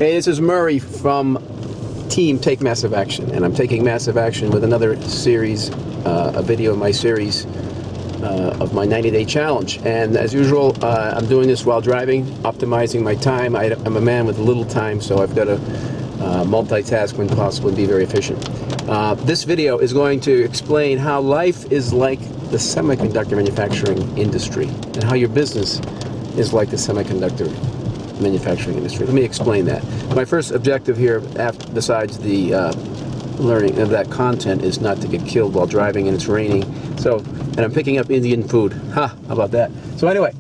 Hey, this is Murray from Team Take Massive Action, and I'm taking massive action with another series, a video in my series of my 90-day challenge. And as usual, I'm doing this while driving, optimizing my time. I'm a man with little time, so I've got to multitask when possible and be very efficient. This video is going to explain how life is like the semiconductor manufacturing industry and how your business is like the semiconductor manufacturing industry. Let me explain that. My first objective here, besides the learning of that content, is not to get killed while driving and it's raining. So, and I'm picking up Indian food. Ha! How about that? So anyway,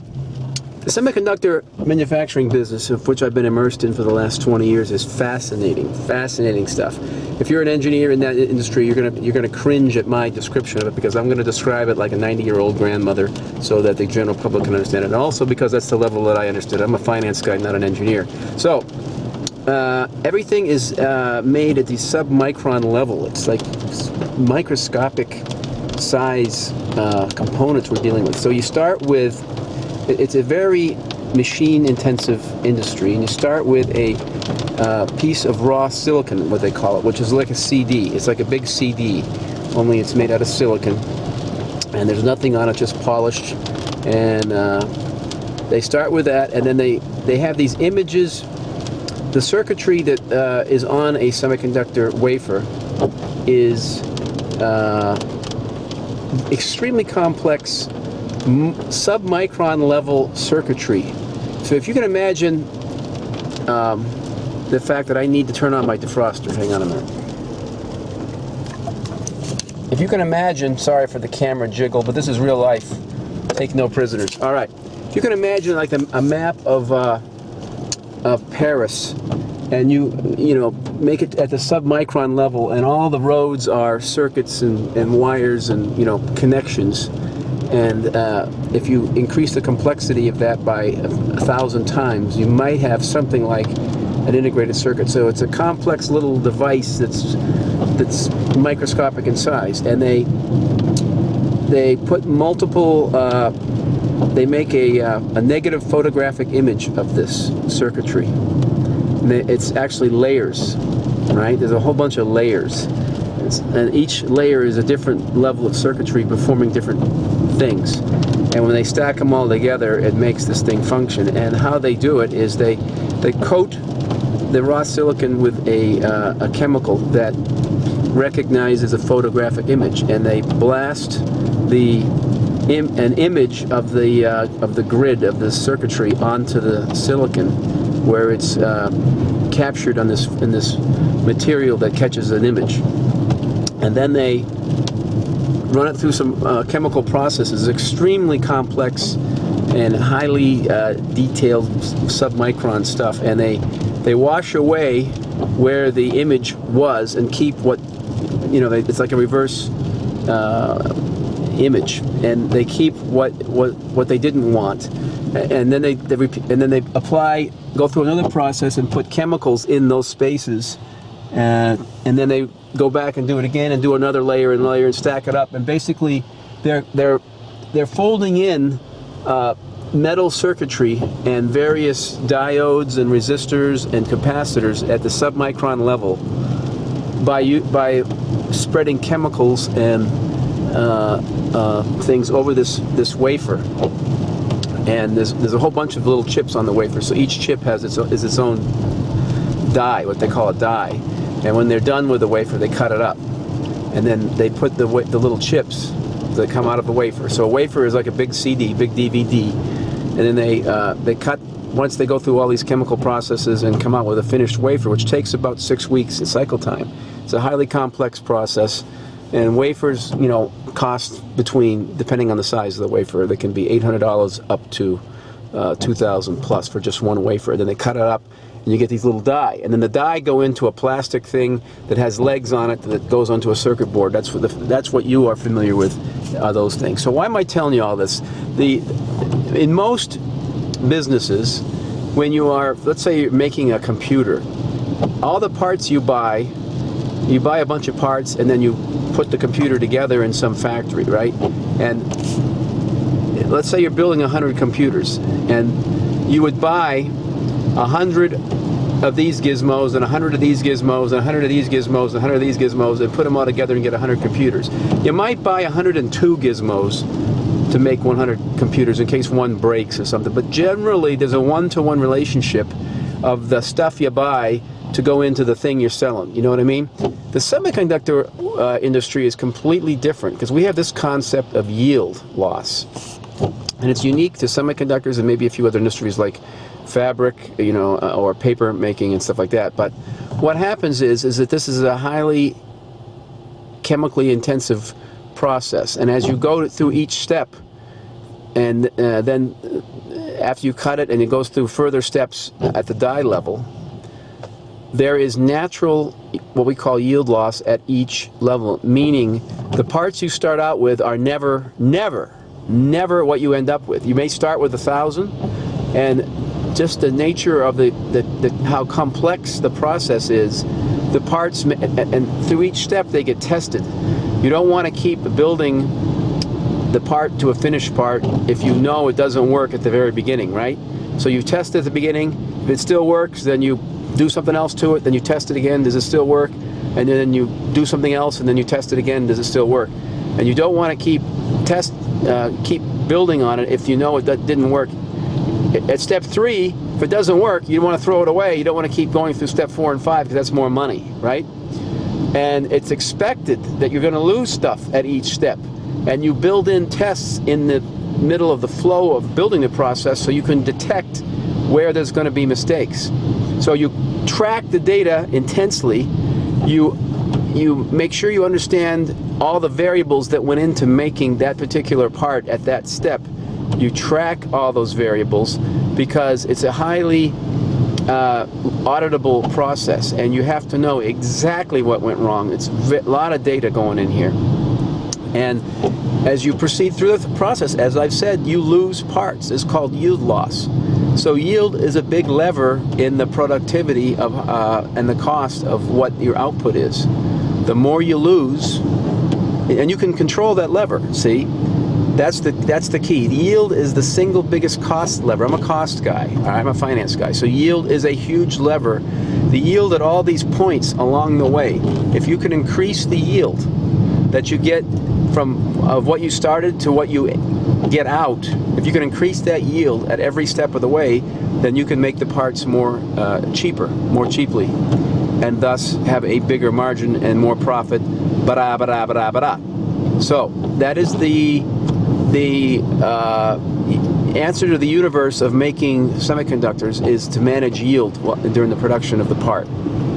the semiconductor manufacturing business, of which I've been immersed in for the last 20 years, is fascinating stuff. If you're an engineer in that industry, you're gonna cringe at my description of it, because I'm gonna describe it like a 90-year-old grandmother, so that the general public can understand it. And also because that's the level that I understood. I'm a finance guy, not an engineer. So everything is made at the sub-micron level. It's like microscopic size components we're dealing with. So you start with, it's a very machine-intensive industry, and you start with a piece of raw silicon, what they call it, which is like a CD. It's like a big CD, only it's made out of silicon, and there's nothing on it, just polished. And they start with that, and then they have these images. The circuitry that is on a semiconductor wafer is extremely complex, sub-micron level circuitry. So if you can imagine the fact that I need to turn on my defroster. Hang on a minute. If you can imagine, sorry for the camera jiggle, but this is real life. Take no prisoners. All right. If you can imagine like a map of Paris, and you know, make it at the sub-micron level, and all the roads are circuits and wires and, you know, connections. And if you increase the complexity of that by 1,000 times, you might have something like an integrated circuit. So it's a complex little device that's microscopic in size, and they put multiple. They make a negative photographic image of this circuitry. It's actually layers, right? There's a whole bunch of layers, and each layer is a different level of circuitry performing different things. And when they stack them all together, it makes this thing function. And how they do it is they coat the raw silicon with a chemical that recognizes a photographic image, and they blast an image of the grid of the circuitry onto the silicon, where it's captured on in this material that catches an image. And then they run it through some chemical processes, extremely complex and highly detailed submicron stuff, and they wash away where the image was and keep what, you know, it's like a reverse image, and they keep what they didn't want, and then they go through another process and put chemicals in those spaces, and then they go back and do it again and do another layer and stack it up, and basically they're folding in metal circuitry and various diodes and resistors and capacitors at the submicron level by spreading chemicals and things over this wafer. And there's a whole bunch of little chips on the wafer, so each chip has its own die, what they call a die. And when they're done with the wafer, they cut it up, and then they put the little chips that come out of the wafer. So a wafer is like a big CD, big DVD, and then they cut. Once they go through all these chemical processes and come out with a finished wafer, which takes about 6 weeks in cycle time. It's a highly complex process, and wafers, you know, cost between, depending on the size of the wafer, they can be $800 up to $2,000 plus for just one wafer. Then they cut it up, and you get these little die, and then the die go into a plastic thing that has legs on it that goes onto a circuit board. That's what you are familiar with, those things. So why am I telling you all this? In most businesses, when you are, let's say you're making a computer, all the parts you buy a bunch of parts, and then you put the computer together in some factory, right? And let's say you're building 100 computers, and you would buy 100 of these gizmos and 100 of these gizmos and 100 of these gizmos and 100 of these gizmos and put them all together and get 100 computers. You might buy 102 gizmos to make 100 computers in case one breaks or something, but generally there's a one-to-one relationship of the stuff you buy to go into the thing you're selling. You know what I mean? The semiconductor industry is completely different because we have this concept of yield loss, and it's unique to semiconductors and maybe a few other industries like fabric, you know, or paper making and stuff like that. But what happens is that this is a highly chemically intensive process, and as you go through each step, and then after you cut it and it goes through further steps at the die level, there is natural, what we call yield loss at each level, meaning the parts you start out with are never what you end up with. You may start with 1,000, and just the nature of how complex the process is, the parts, and through each step they get tested. You don't want to keep building the part to a finished part if you know it doesn't work at the very beginning, right? So you test at the beginning. If it still works, then you do something else to it, then you test it again, does it still work? And then you do something else, and then you test it again, does it still work? And you don't want to keep building on it if you know it didn't work. At step 3, if it doesn't work, you don't want to throw it away. You don't want to keep going through step 4 and 5 because that's more money, right? And it's expected that you're going to lose stuff at each step. And you build in tests in the middle of the flow of building the process so you can detect where there's going to be mistakes. So you track the data intensely. You make sure you understand all the variables that went into making that particular part at that step. You track all those variables because it's a highly auditable process, and you have to know exactly what went wrong. It's a lot of data going in here. And as you proceed through the process, as I've said, you lose parts. It's called yield loss. So yield is a big lever in the productivity of and the cost of what your output is. The more you lose, and you can control that lever, see? That's the key. Yield is the single biggest cost lever. I'm a cost guy. I'm a finance guy. So yield is a huge lever. The yield at all these points along the way, if you can increase the yield that you get of what you started to what you get out, if you can increase that yield at every step of the way, then you can make the parts more cheaply, and thus have a bigger margin and more profit. So that is the answer to the universe of making semiconductors, is to manage yield during the production of the part.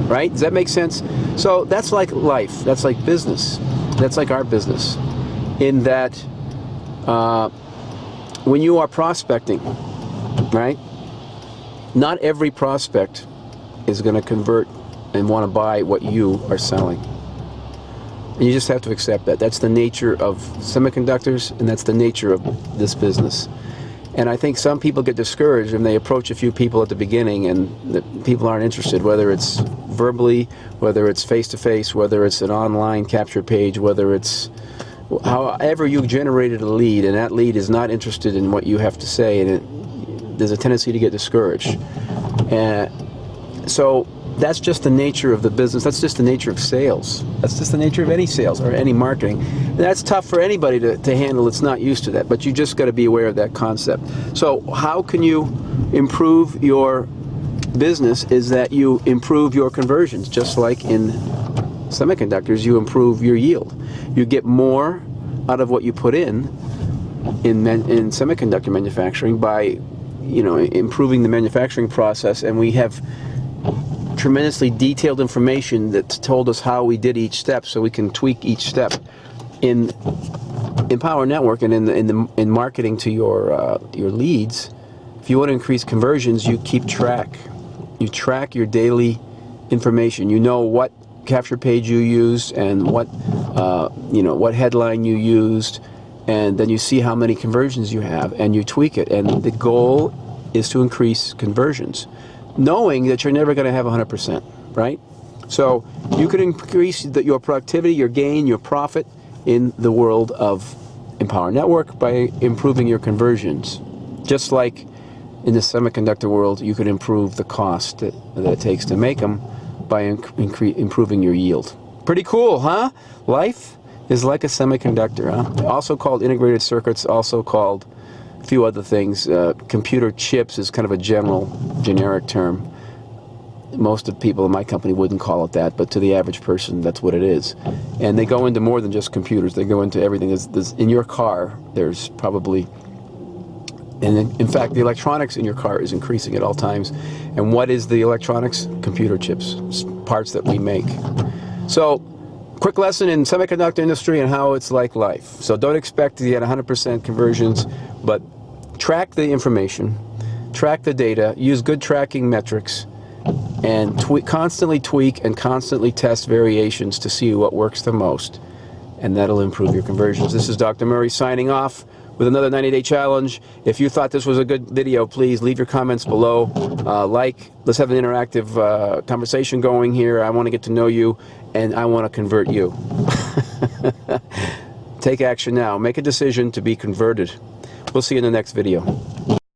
Right? Does that make sense? So that's like life. That's like business. That's like our business. In that when you are prospecting, right? Not every prospect is going to convert and want to buy what you are selling. And you just have to accept that. That's the nature of semiconductors, and that's the nature of this business. And I think some people get discouraged when they approach a few people at the beginning and the people aren't interested, whether it's verbally, whether it's face-to-face, whether it's an online capture page, whether it's however you generated a lead, and that lead is not interested in what you have to say, and there's a tendency to get discouraged. So that's just the nature of the business. That's just the nature of sales. That's just the nature of any sales or any marketing. And that's tough for anybody to handle that's not used to that, but you just got to be aware of that concept. So how can you improve your business is that you improve your conversions, just like in semiconductors, you improve your yield. You get more out of what you put in semiconductor manufacturing by, improving the manufacturing process. And we have tremendously detailed information that's told us how we did each step, so we can tweak each step in Power Network and in marketing to your leads. If you want to increase conversions, you keep track. You track your daily information. You know what capture page you used and what headline you used, and then you see how many conversions you have, and you tweak it. And the goal is to increase conversions, knowing that you're never going to have 100%, right? So you can increase your productivity, your gain, your profit in the world of Empower Network by improving your conversions. Just like in the semiconductor world, you could improve the cost that it takes to make them by improving your yield. Pretty cool, huh? Life is like a semiconductor, huh? Also called integrated circuits, also called a few other things. Computer chips is kind of a generic term. Most of the people in my company wouldn't call it that, but to the average person, that's what it is. And they go into more than just computers. They go into everything. In your car, there's probably... And in fact, the electronics in your car is increasing at all times. And what is the electronics? Computer chips, parts that we make. So, quick lesson in semiconductor industry and how it's like life. So don't expect to get 100% conversions, but track the information, track the data, use good tracking metrics, and constantly tweak and constantly test variations to see what works the most. And that'll improve your conversions. This is Dr. Murray signing off with another 90-day challenge. If you thought this was a good video, please leave your comments below. Let's have an interactive conversation going here. I want to get to know you, and I want to convert you. Take action now. Make a decision to be converted. We'll see you in the next video.